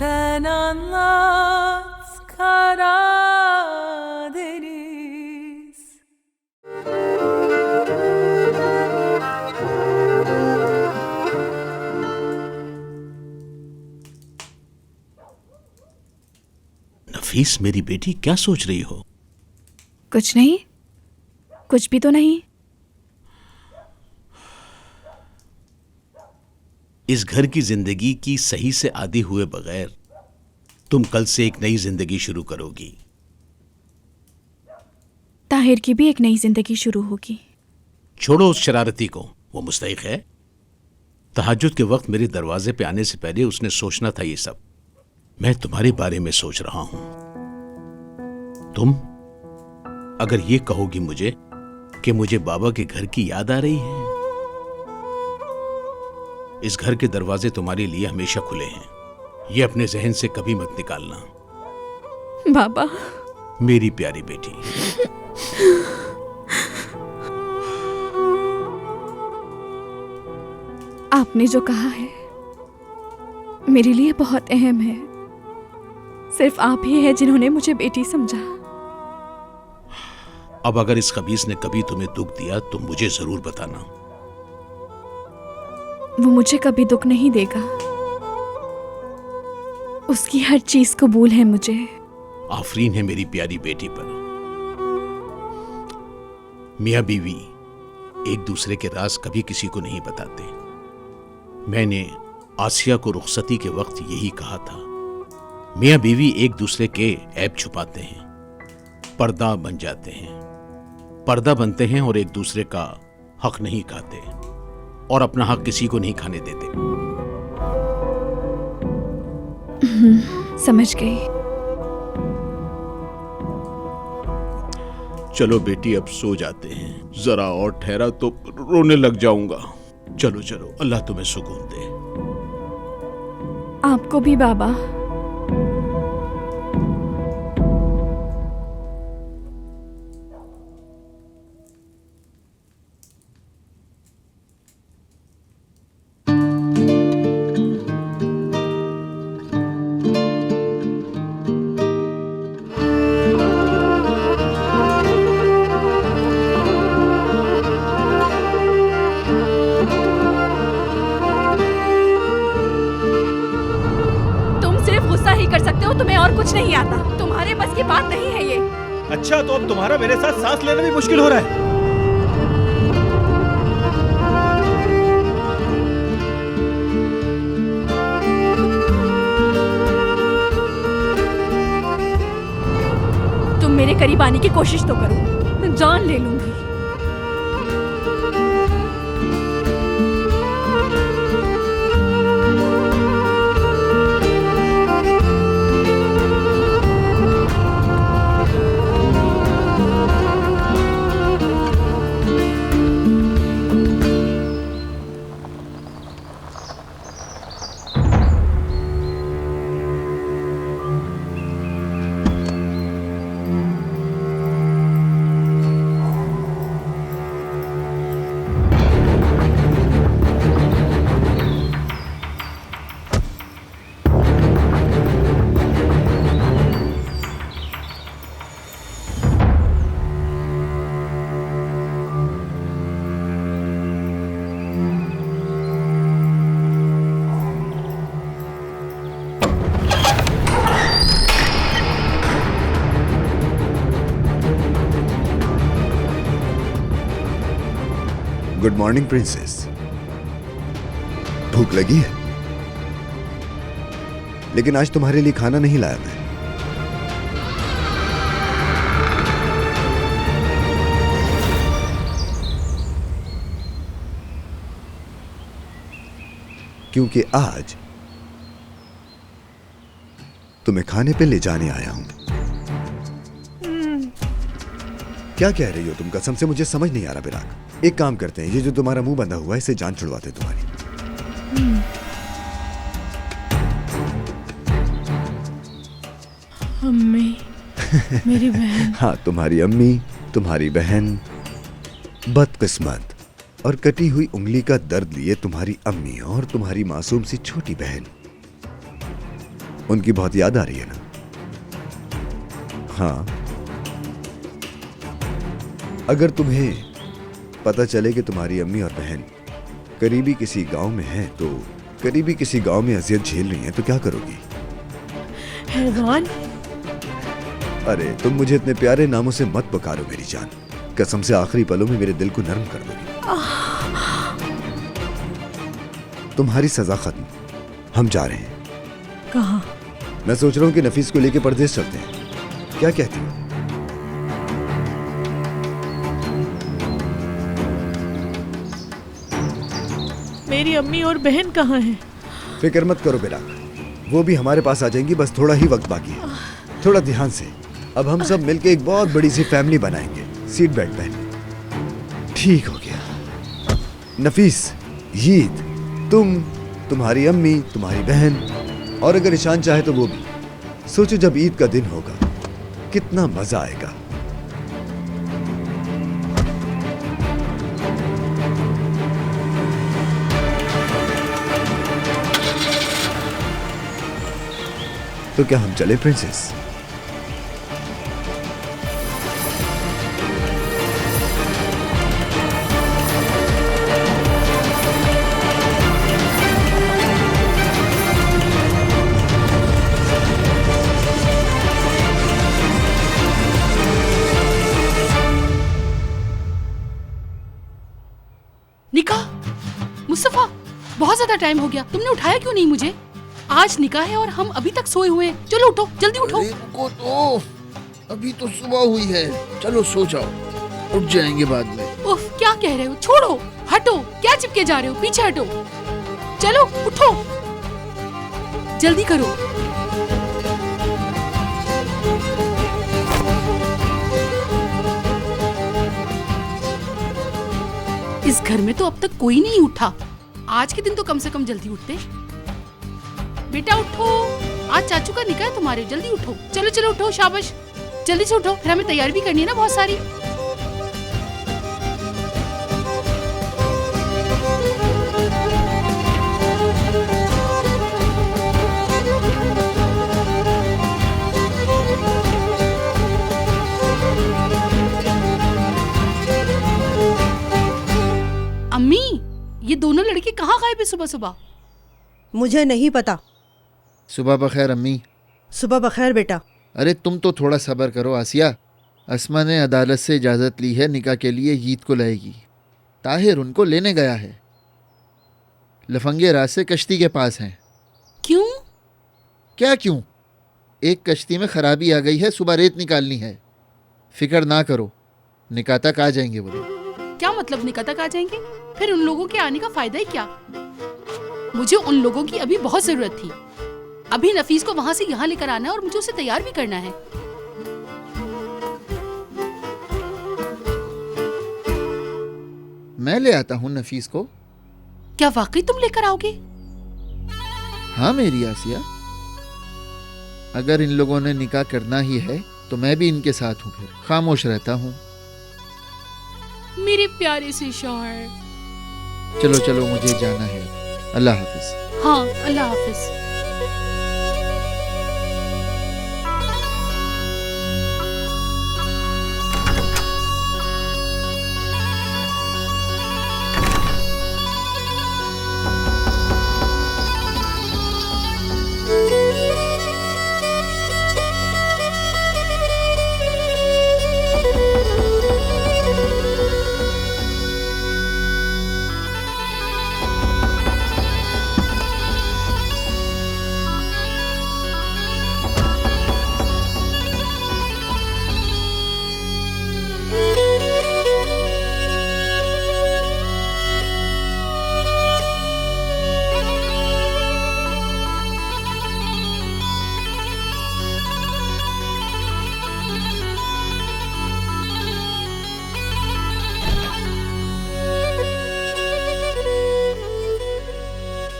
Sen anlat Karadeniz. नफीस, मेरी बेटी क्या सोच रही हो? कुछ नहीं, कुछ भी तो नहीं। इस घर की जिंदगी की सही से आदी हुए बगैर तुम कल से एक नई जिंदगी शुरू करोगी। ताहिर की भी एक नई जिंदगी शुरू होगी। छोड़ो उस शरारती को, वो मुस्तहिक है। तहज्जुद के वक्त मेरे दरवाजे पे आने से पहले उसने सोचना था ये सब। मैं तुम्हारे बारे में सोच रहा हूं। तुम अगर ये कहोगी मुझे कि मुझे बाबा के घर की याद आ रही है, इस घर के दरवाजे तुम्हारे लिए हमेशा खुले हैं। ये अपने जहन से कभी मत निकालना। बाबा, मेरी प्यारी बेटी। आपने जो कहा है मेरे लिए बहुत अहम है। सिर्फ आप ही हैं जिन्होंने मुझे बेटी समझा। अब अगर इस खबीस ने कभी तुम्हें दुख दिया तो मुझे जरूर बताना। वो मुझे कभी दुख नहीं देगा। उसकी हर चीज कबूल है मुझे। आफरीन है मेरी प्यारी बेटी पर। मियां बीवी एक दूसरे के राज कभी किसी को नहीं बताते। मैंने आसिया को रुखसती के वक्त यही कहा था। मियां बीवी एक दूसरे के ऐब छुपाते हैं, पर्दा बन जाते हैं, पर्दा बनते हैं और एक दूसरे का हक नहीं खाते और अपना हक किसी को नहीं खाने देते। समझ गई। चलो बेटी, अब सो जाते हैं। जरा और ठहरा तो रोने लग जाऊंगा। चलो चलो, अल्लाह तुम्हें सुकून दे। आपको भी बाबा। कर सकते हो, तुम्हें और कुछ नहीं आता। तुम्हारे बस की बात नहीं है ये। अच्छा, तो अब तुम्हारा मेरे साथ सांस लेना भी मुश्किल हो रहा है। तुम मेरे करीब आने की कोशिश तो करो, मैं जान ले लूंगी। Good morning princess. भूख लगी है? लेकिन आज तुम्हारे लिए खाना नहीं लाया मैं। क्योंकि आज तुम्हें खाने पे ले जाने आया हूं। क्या कह रही हो तुम? कसम से मुझे समझ नहीं आ रहा बिराक। एक काम करते हैं, ये जो तुम्हारा मुंह बंधा हुआ है इसे जान छुड़वाते हैं तुम्हारी। अम्मी, मेरी बहन। हाँ, तुम्हारी अम्मी, तुम्हारी बहन, बदकिस्मत और कटी हुई उंगली का दर्द लिए तुम्हारी अम्मी और तुम्हारी मासूम सी छोटी बहन। उनकी बहुत याद आ रही है ना? हाँ, अगर तुम्हें पता चले कि तुम्हारी अम्मी और बहन करीबी किसी गांव में हैं, तो करीबी किसी गांव में अजियत झेल रही हैं, तो क्या करोगी? हैवान, अरे तुम मुझे इतने प्यारे नामों से मत पुकारो मेरी जान। कसम से आखिरी पलों में मेरे दिल को नरम कर दोगी। तुम्हारी सजा खत्म, हम जा रहे हैं। कहाँ? मैं सोच रहा हूँ कि नफीस को लेके परदेश चलते हैं, क्या कहती हो? मेरी अम्मी और बहन कहाँ हैं? फिक्र मत करो बेटा, वो भी हमारे पास आ जाएंगी, बस थोड़ा ही वक्त बाकी है। थोड़ा ध्यान से, अब हम सब मिलके एक बहुत बड़ी सी फैमिली बनाएंगे। सीट बेल्ट पहन। ठीक हो गया। नफीस, यीद, तुम, तुम्हारी अम्मी, तुम्हारी बहन, और अगर ईशान चाहे तो वो भी। सोचो जब ईद का दिन होगा कितना मजा आएगा। तो क्या हम चले प्रिंसेस? निकाह? मुस्तफा, बहुत ज्यादा टाइम हो गया, तुमने उठाया क्यों नहीं मुझे? आज निकाह है और हम अभी तक सोए हुए हैं। चलो उठो, जल्दी उठो। अरे रुको तो, अभी तो सुबह हुई है। चलो सो जाओ, उठ जाएंगे बाद में। उफ, क्या कह रहे हो? छोड़ो, हटो, क्या चिपके जा रहे हो? पीछे हटो। चलो उठो, जल्दी करो। इस घर में तो अब तक कोई नहीं उठा। आज के दिन तो कम से कम जल्दी उठते। बेटा उठो, आज चाचू का निकाह है तुम्हारे, जल्दी उठो। चलो चलो उठो, शाबाश, जल्दी से उठो, फिर हमें तैयारी भी करनी है ना बहुत सारी। अम्मी, ये दोनों लड़के कहाँ गायब है सुबह सुबह? मुझे नहीं पता। सुबह बखैर अम्मी। सुबह बखैर बेटा। अरे तुम तो थोड़ा सब्र करो आसिया। अस्मा ने अदालत से इजाज़त ली है, निकाह के लिए ईद को लाएगी। ताहिर उनको लेने गया है। लफंगे रास्ते कश्ती के पास हैं। क्यों? क्या क्यों? एक कश्ती में खराबी आ गई है, सुबह रेत निकालनी है। फिक्र ना करो, निकाह तक आ जाएंगे वो लोग। क्या मतलब निकाह तक आ जाएंगे? फिर उन लोगों के आने का फायदा ही क्या? मुझे उन लोगों की अभी बहुत जरूरत थी। अभी नफीस को वहां से यहाँ लेकर आना है और मुझे उसे तैयार भी करना है। मैं ले आता हूँ नफीस को। क्या वाकई तुम लेकर आओगे? हाँ मेरी आसिया, अगर इन लोगों ने निकाह करना ही है तो मैं भी इनके साथ हूँ। फिर खामोश रहता हूँ। मेरे प्यारे से शौहर। चलो चलो, मुझे जाना है। अल्लाह हाफिज। हाँ, अल्लाह हाफिज।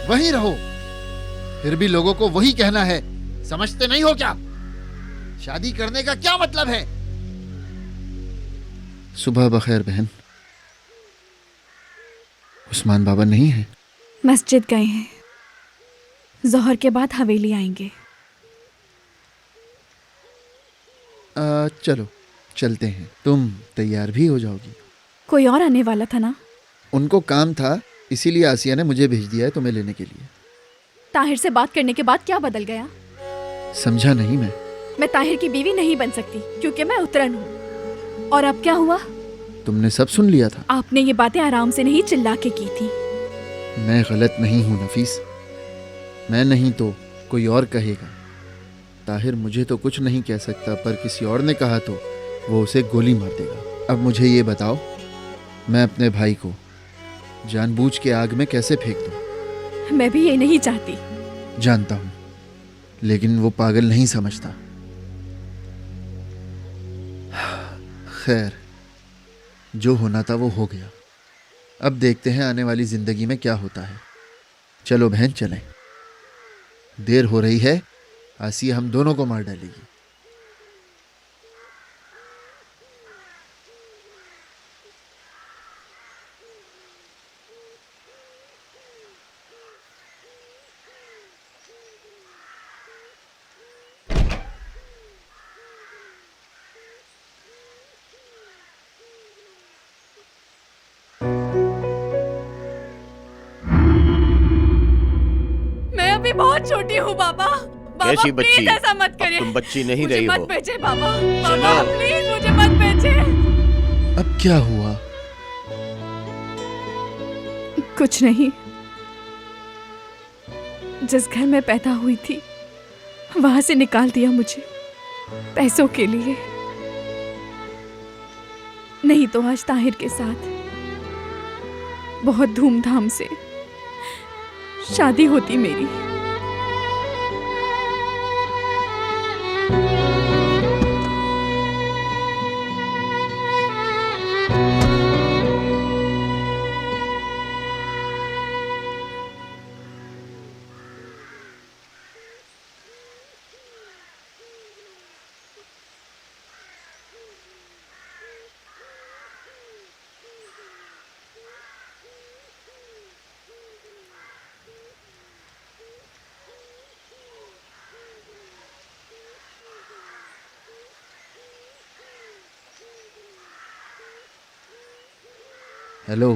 वहीं रहो। फिर भी लोगों को वही कहना है, समझते नहीं हो क्या? शादी करने का क्या मतलब है? सुबह बखैर बहन। उस्मान बाबा नहीं है? मस्जिद गए हैं, जोहर के बाद हवेली आएंगे। चलो चलते हैं, तुम तैयार भी हो जाओगी। कोई और आने वाला था ना? उनको काम था, इसीलिए आसिया ने मुझे भेज दिया है तुम्हें लेने के लिए। ताहिर से बात करने के बाद क्या बदल गया? समझा नहीं मैं। मैं ताहिर की बीवी नहीं बन सकती क्योंकि मैं उतरन हूँ। और अब क्या हुआ? तुमने सब सुन लिया था। आपने ये बातें आराम से नहीं चिल्ला के की थी। मैं गलत नहीं हूँ नफीस, मैं नहीं तो कोई और कहेगा। ताहिर मुझे तो कुछ नहीं कह सकता, पर किसी और ने कहा तो वो उसे गोली मार देगा। अब मुझे ये बताओ, मैं अपने भाई को जानबूझ के आग में कैसे फेंक दूं? मैं भी ये नहीं चाहती। जानता हूं, लेकिन वो पागल नहीं समझता। खैर, जो होना था वो हो गया। अब देखते हैं आने वाली जिंदगी में क्या होता है। चलो बहन चलें, देर हो रही है। आसिया हम दोनों को मार डालेगी। मैं अभी बहुत छोटी हूँ बाबा। बाबा कैसी बच्ची? प्लीज ऐसा मत अब करिए। तुम बच्ची नहीं मुझे रही मत हो। भेजे बाबा। बाबा चलो। प्लीज मुझे मत भेजे। अब क्या हुआ? कुछ नहीं। जिस घर में पैदा हुई थी वहां से निकाल दिया मुझे पैसों के लिए। नहीं तो आज ताहिर के साथ बहुत धूमधाम से शादी होती मेरी। हेलो,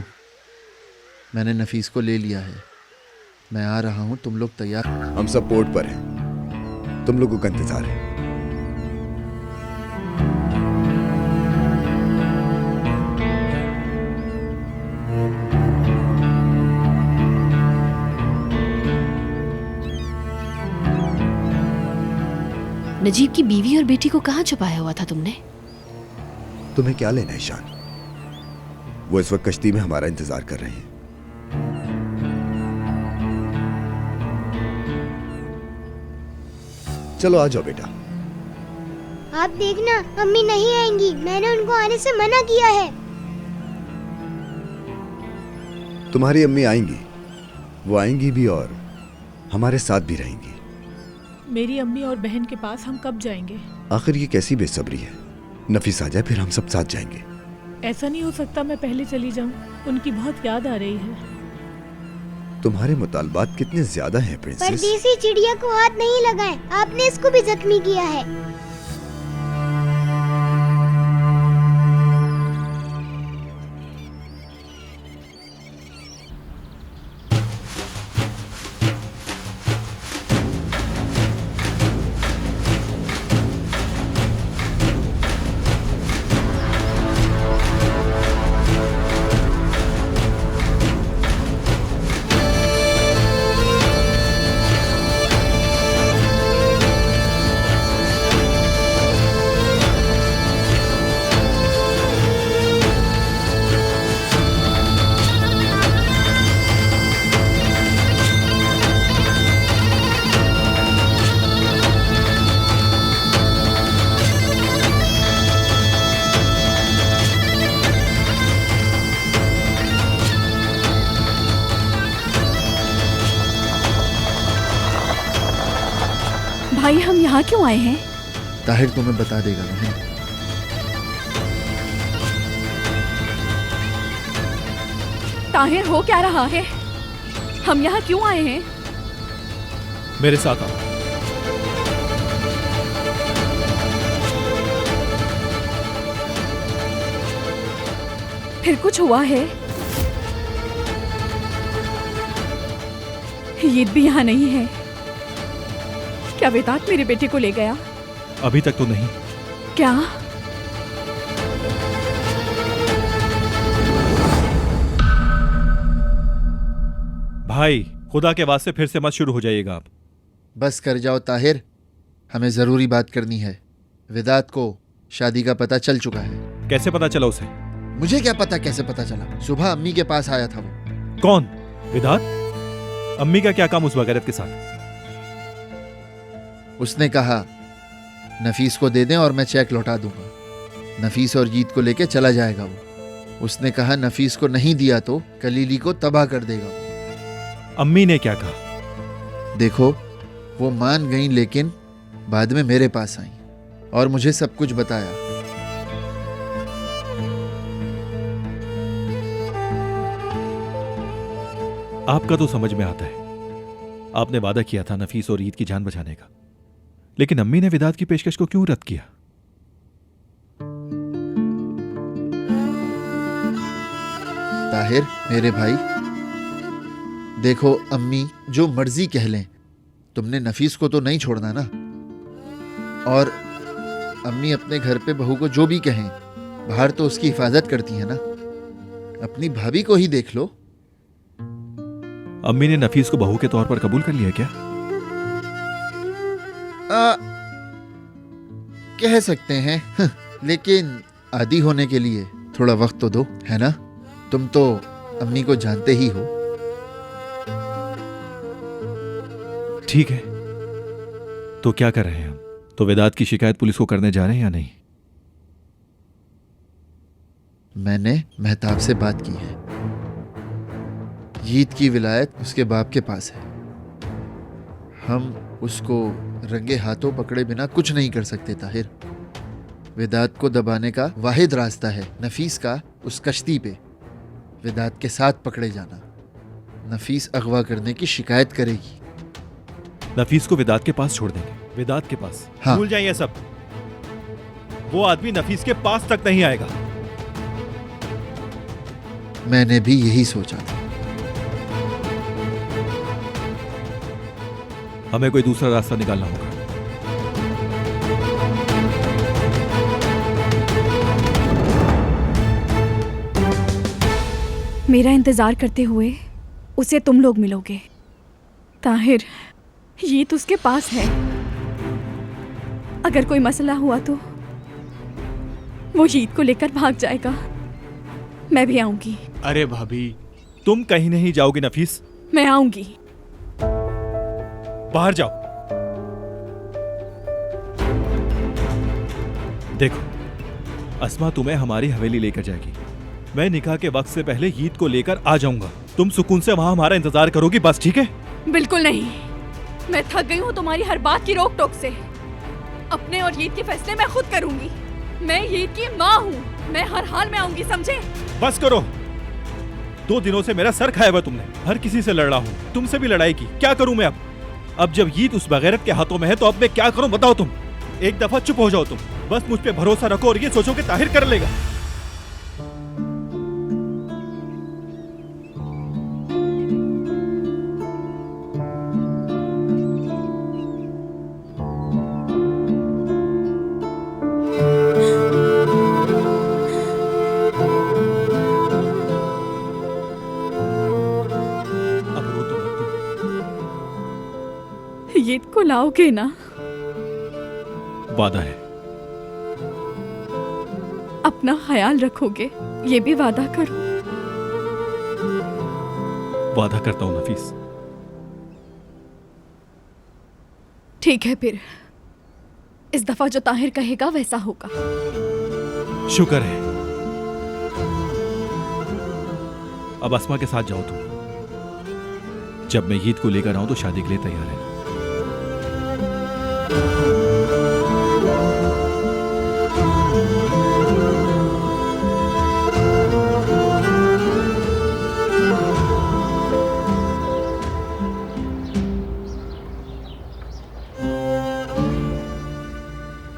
मैंने नफीस को ले लिया है। मैं आ रहा हूँ, तुम लोग तैयार? हम सब पोर्ट पर हैं, तुम लोगों का इंतजार है। नजीब की बीवी और बेटी को कहाँ छुपाया हुआ था तुमने? तुम्हें क्या लेना है ईशान? वो इस वक्त कश्ती में हमारा इंतजार कर रहे हैं। चलो आ जाओ बेटा। आप देखना अम्मी नहीं आएंगी, मैंने उनको आने से मना किया है। तुम्हारी अम्मी आएंगी, वो आएंगी भी और हमारे साथ भी रहेंगी। मेरी अम्मी और बहन के पास हम कब जाएंगे? आखिर ये कैसी बेसब्री है? नफीस आ जाए फिर हम सब साथ जाएंगे। ऐसा नहीं हो सकता मैं पहले चली जाऊं, उनकी बहुत याद आ रही है। तुम्हारे मुतालबात कितने ज्यादा हैं प्रिंसेस। परदेसी चिड़िया को हाथ नहीं लगाएं, आपने इसको भी जख्मी किया है। भाई हम यहाँ क्यों आए हैं? ताहिर तुम्हें बता देगा बहन। ताहिर हो क्या रहा है? हम यहाँ क्यों आए हैं? मेरे साथ आओ। फिर कुछ हुआ है? ईद भी यहाँ नहीं है। क्या वेदांत मेरे बेटे को ले गया? अभी तक तो नहीं। क्या? भाई खुदा के वास्ते फिर से मत शुरू हो जाइएगा आप। बस कर जाओ ताहिर, हमें ज़रूरी बात करनी है। वेदांत को शादी का पता चल चुका है। कैसे पता चला उसे? मुझे क्या पता कैसे पता चला, सुबह अम्मी के पास आया था वो। कौन? वेदांत? अम्मी का क्या काम उस बगैरत के साथ? उसने कहा नफीस को दे दें और मैं चेक लौटा दूंगा। नफीस और जीत को लेके चला जाएगा वो। उसने कहा नफीस को नहीं दिया तो कलीली को तबाह कर देगा वो। अम्मी ने क्या कहा? देखो वो मान गई, लेकिन बाद में मेरे पास आई और मुझे सब कुछ बताया। आपका तो समझ में आता है, आपने वादा किया था नफीस और ईद की जान बचाने का, लेकिन अम्मी ने वेदांत की पेशकश को क्यों रद्द किया? ताहिर मेरे भाई, देखो अम्मी जो मर्जी कह लें, तुमने नफीस को तो नहीं छोड़ना ना। और अम्मी अपने घर पे बहू को जो भी कहें, बाहर तो उसकी हिफाजत करती है ना। अपनी भाभी को ही देख लो। अम्मी ने नफीस को बहू के तौर पर कबूल कर लिया क्या? कह सकते हैं लेकिन आदी होने के लिए थोड़ा वक्त तो दो, है ना? तुम तो अम्मी को जानते ही हो। ठीक है, तो क्या कर रहे हैं हम? तो वेदांत की शिकायत पुलिस को करने जा रहे हैं या नहीं? मैंने मेहताब से बात की है। ईद की विलायत उसके बाप के पास है। हम उसको रंगे हाथों पकड़े बिना कुछ नहीं कर सकते ताहिर। वेदांत को दबाने का वाहिद रास्ता है नफीस का उस कश्ती पे वेदांत के साथ पकड़े जाना। नफीस अगवा करने की शिकायत करेगी। नफीस को वेदांत के पास छोड़ देंगे? वेदांत के पास? हाँ। भूल जाइए सब। वो आदमी नफीस के पास तक नहीं आएगा। मैंने भी यही सोचा था। हमें कोई दूसरा रास्ता निकालना होगा। मेरा इंतजार करते हुए उसे तुम लोग मिलोगे। ताहिर, ये तो उसके पास है। अगर कोई मसला हुआ तो वो ईद को लेकर भाग जाएगा। मैं भी आऊंगी। अरे भाभी, तुम कहीं नहीं जाओगी नफीस। मैं आऊंगी। बाहर जाओ। देखो, अस्मा तुम्हें हमारी हवेली लेकर जाएगी। मैं निकाह के वक्त से पहले ईद को लेकर आ जाऊंगा। तुम सुकून से वहां हमारा इंतजार करोगी, बस। ठीक है? बिल्कुल नहीं। मैं थक गई हूँ तुम्हारी हर बात की रोक टोक से। अपने और ईद के फैसले मैं खुद करूंगी। मैं ईद की माँ हूँ। मैं हर हाल में आऊंगी, समझे? बस करो। 2 दिनों से मेरा सर खाया हुआ तुमने। हर किसी से लड़ रहा हूँ, तुमसे भी लड़ाई की। क्या करूं मैं अब जब ईद उस बगैरत के हाथों में है तो अब मैं क्या करूं, बताओ तुम। एक दफा चुप हो जाओ तुम। बस मुझ पे भरोसा रखो और ये सोचो कि ताहिर कर लेगा। ईद को लाओगे ना? वादा है। अपना ख्याल रखोगे, ये भी वादा करो। वादा करता हूं नफीस। ठीक है, फिर इस दफा जो ताहिर कहेगा वैसा होगा। शुक्र है। अब अस्मा के साथ जाओ तुम। जब मैं ईद को लेकर आऊं तो शादी के लिए तैयार है।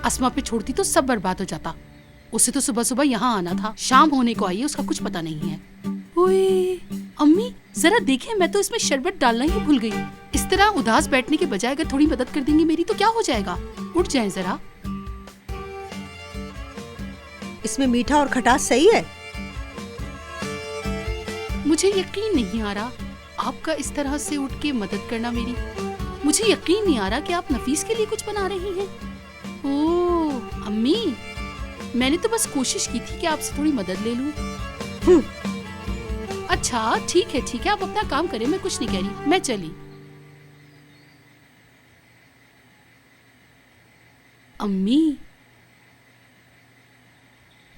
अस्मा पे छोड़ती तो सब बर्बाद हो जाता। उसे तो सुबह सुबह यहाँ आना था, शाम होने को आई है, उसका कुछ पता नहीं है। ओए अम्मी जरा देखें, मैं तो इसमें शरबत डालना ही भूल गई। इस तरह उदास बैठने के बजाय अगर थोड़ी मदद कर देंगी मेरी तो क्या हो जाएगा। उठ जाएं जरा। इसमें मीठा और खटास सही है। मुझे यकीन नहीं आ रहा आपका इस तरह से उठ के मदद करना मेरी। मुझे यकीन नहीं आ रहा कि आप नफीस के लिए कुछ बना रही हैं। ओह अम्मी, मैंने तो बस कोशिश की थी कि आपसे थोड़ी मदद ले लूं। अच्छा ठीक है, आप अपना काम करें, मैं कुछ नहीं कह रही, मैं चली। अम्मी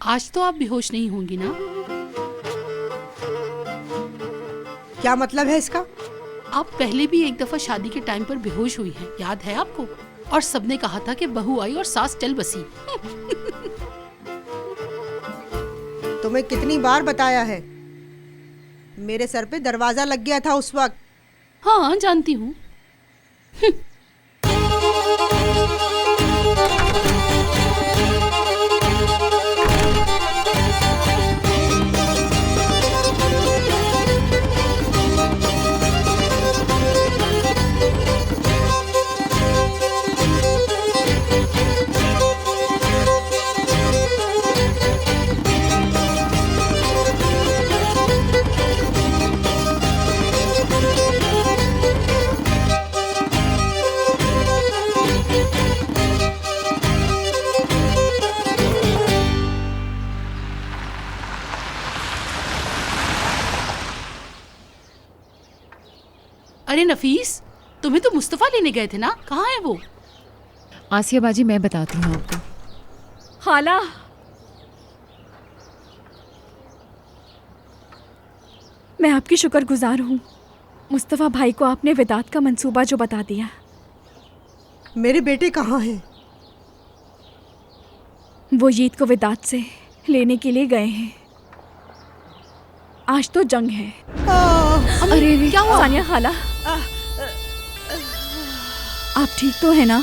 आज तो आप बेहोश नहीं होंगी ना? क्या मतलब है इसका? आप पहले भी एक दफा शादी के टाइम पर बेहोश हुई हैं, याद है आपको? और सबने कहा था कि बहू आई और सास चल बसी। तुम्हें कितनी बार बताया है, मेरे सर पे दरवाजा लग गया था उस वक्त। हाँ जानती हूँ। अरे नफीस, तुम्हें तो मुस्तफा लेने गए थे ना, कहाँ है वो? आसिया बाजी मैं बताती हूँ आपको। खाला, मैं आपकी शुक्रगुजार हूँ। मुस्तफा भाई को आपने विदात का मंसूबा जो बता दिया। मेरे बेटे कहाँ हैं? वो ईद को विदात से लेने के लिए गए हैं। आज तो जंग है। अरे क्या हुआ? सानिया खाला, आप ठीक तो है ना?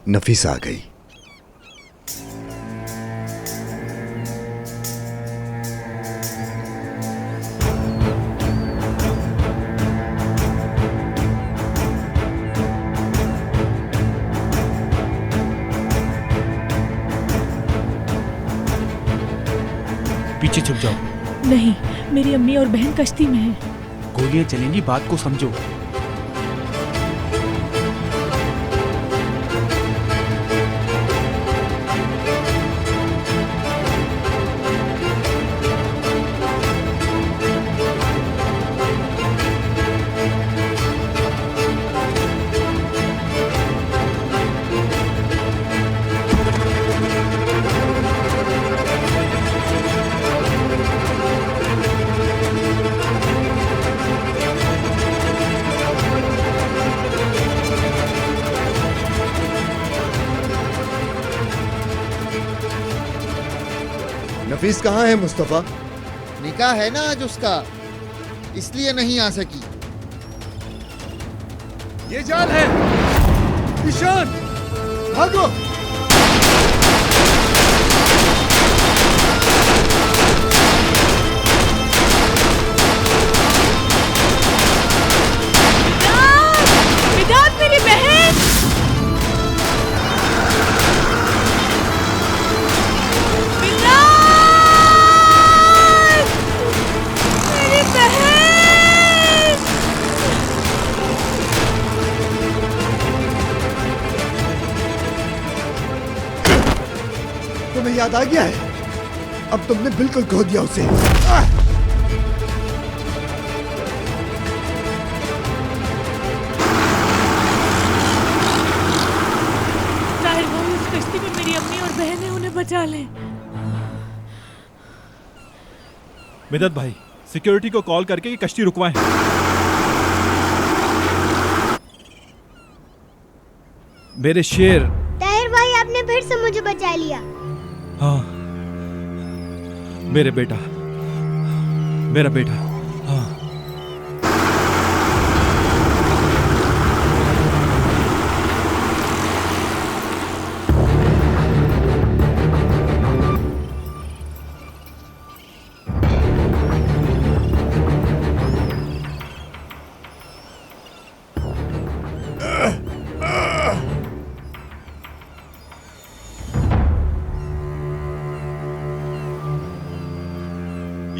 नफीस आ गई। पीछे छुप जाओ। नहीं, मेरी अम्मी और बहन कश्ती में हैं। गोलियां चलेंगी, बात को समझो। नफीस कहाँ है मुस्तफा? निकाह है ना आज उसका, इसलिए नहीं आ सकी। ये जान है। ईशान, भागो। विदात मेरी बहन। मेरी बहन। तुम्हें याद आ गया है? अब तुमने बिल्कुल खो दिया उसे। ताहिर भाई, उस कश्ती में मेरी अम्मी और बहन है, उन्हें बचा लें। मिदत भाई, सिक्योरिटी को कॉल करके ये कश्ती रुकवाएं। मेरे शेर। ताहिर भाई, आपने फिर से मुझे बचा लिया। हाँ, मेरे बेटा, मेरा बेटा। हाँ,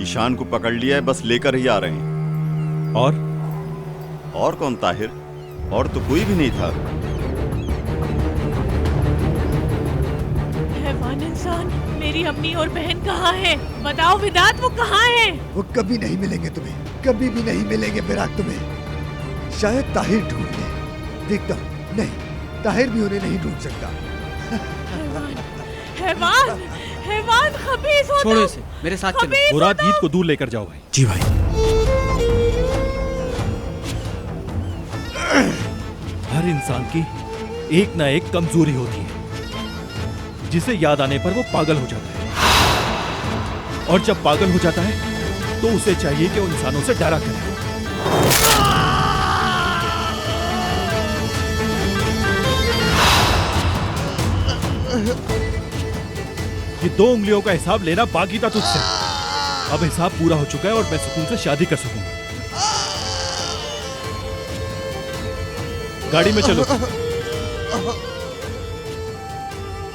ईशान को पकड़ लिया है, बस लेकर ही आ रहे हैं। और कौन ताहिर? और तो कोई भी नहीं था। हैवान इंसान, मेरी अम्मी और बहन कहाँ है? बताओ विदात, वो कहाँ है? वो कभी नहीं मिलेंगे तुम्हें, कभी भी नहीं मिलेंगे फिराक तुम्हें। शायद ताहिर ढूंढ ले। देखता हूँ, नहीं, ताहिर भी उन्हें नहीं ढूंढ सकता। हैवान, हैवान खबीस हो। छोड़ो इसे, मेरे साथ चलो। मुराद, ईद को दूर लेकर जाओ भाई। जी भाई। हर इंसान की एक ना एक कमजोरी होती है, जिसे याद आने पर वो पागल हो जाता है। और जब पागल हो जाता है तो उसे चाहिए कि वो इंसानों से डरा करे। ये 2 उंगलियों का हिसाब लेना बाकी था तुझसे। अब हिसाब पूरा हो चुका है और मैं सुकून से शादी कर सकूंगा। गाड़ी में चलो।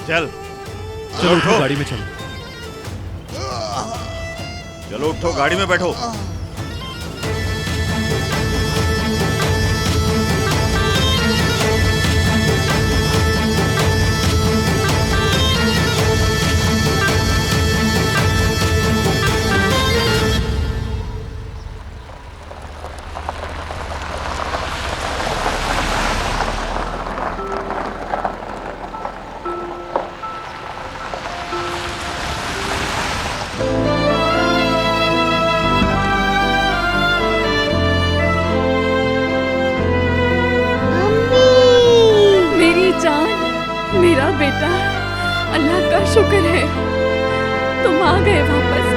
चलो उठो, गाड़ी में चलो। चलो उठो, गाड़ी में बैठो। मेरा बेटा, अल्लाह का शुक्र है तुम आ गए वापस।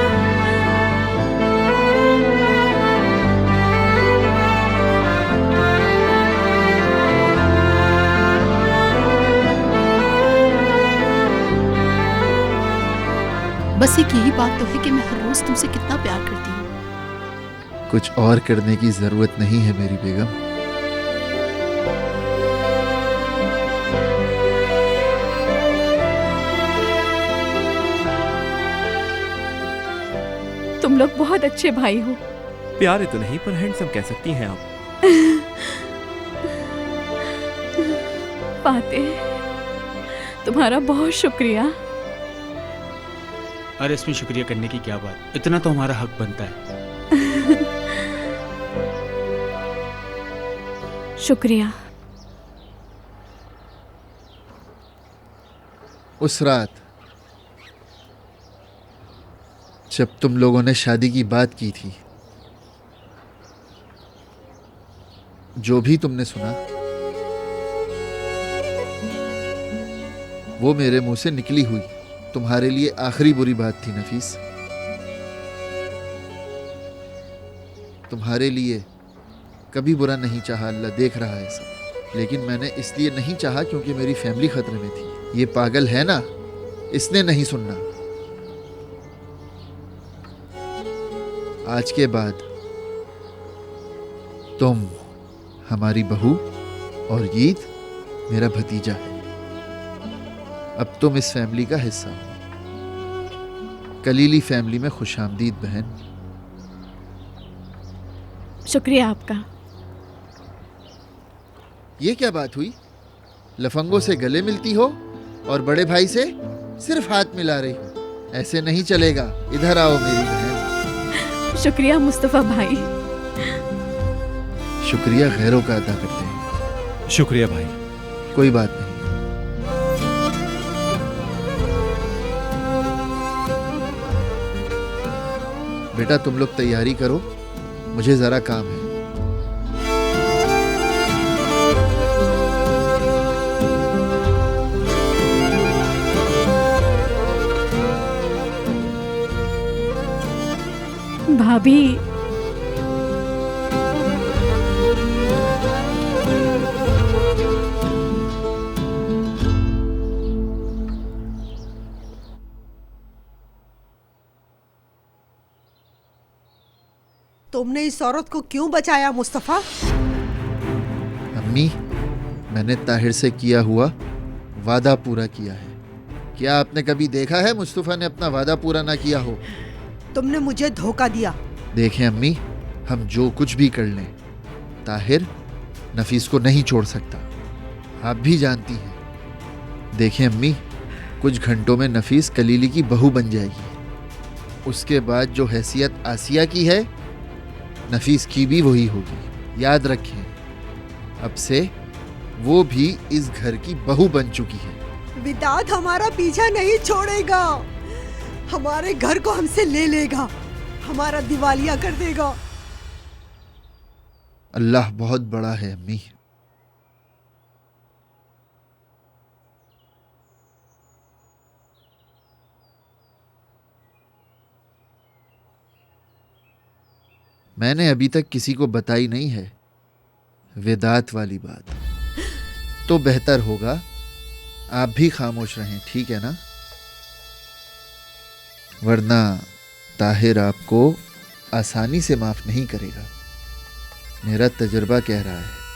बस एक यही बात तो है कि मैं हर रोज तुमसे कितना प्यार करती हूँ। कुछ और करने की जरूरत नहीं है मेरी बेगम। तुम लोग बहुत अच्छे भाई हो। प्यारे तो नहीं पर हैंडसम कह सकती हैं आप। फातेह, तुम्हारा बहुत शुक्रिया। अरे इसमें शुक्रिया करने की क्या बात, इतना तो हमारा हक बनता है। शुक्रिया। उस रात जब तुम लोगों ने शादी की बात की थी, जो भी तुमने सुना वो मेरे मुंह से निकली हुई। तुम्हारे लिए आखिरी बुरी बात थी नफीस। तुम्हारे लिए कभी बुरा नहीं चाहा, अल्लाह देख रहा है सब। लेकिन मैंने इसलिए नहीं चाहा क्योंकि मेरी फैमिली खतरे में थी। ये पागल है ना, इसने नहीं सुनना। आज के बाद तुम हमारी बहू और यीद मेरा भतीजा है। अब तुम इस फैमिली का हिस्सा हो। कलीली फैमिली में खुशामदीद बहन। शुक्रिया आपका। ये क्या बात हुई? लफंगों से गले मिलती हो और बड़े भाई से सिर्फ हाथ मिला रही हो। ऐसे नहीं चलेगा। इधर आओ मेरी बहन। शुक्रिया मुस्तफा भाई। शुक्रिया गैरों का अदा करते हैं। शुक्रिया भाई। कोई बात नहीं। बेटा तुम लोग तैयारी करो, मुझे जरा काम है। भाभी, तुमने इस औरत को क्यों बचाया मुस्तफा? अम्मी, मैंने ताहिर से किया हुआ वादा पूरा किया है। क्या आपने कभी देखा है मुस्तफा ने अपना वादा पूरा ना किया हो? तुमने मुझे धोखा दिया। देखें अम्मी, हम जो कुछ भी कर लें, ताहिर नफीस को नहीं छोड़ सकता। आप भी जानती हैं। देखें अम्मी, कुछ घंटों में नफीस कलीली की बहू बन जाएगी। उसके बाद जो हैसियत आसिया की है, नफीस की भी वही होगी। याद रखें, अब से वो भी इस घर की बहू बन चुकी है। विदात हमारा पीछा नहीं छोड़ेगा। हमारे घर को हमसे ले लेगा, हमारा दिवालिया कर देगा। अल्लाह बहुत बड़ा है अम्मी। मैंने अभी तक किसी को बताई नहीं है विदात वाली बात। तो बेहतर होगा आप भी खामोश रहें, ठीक है ना? वरना ताहिर आपको आसानी से माफ नहीं करेगा। मेरा तजुर्बा कह रहा है।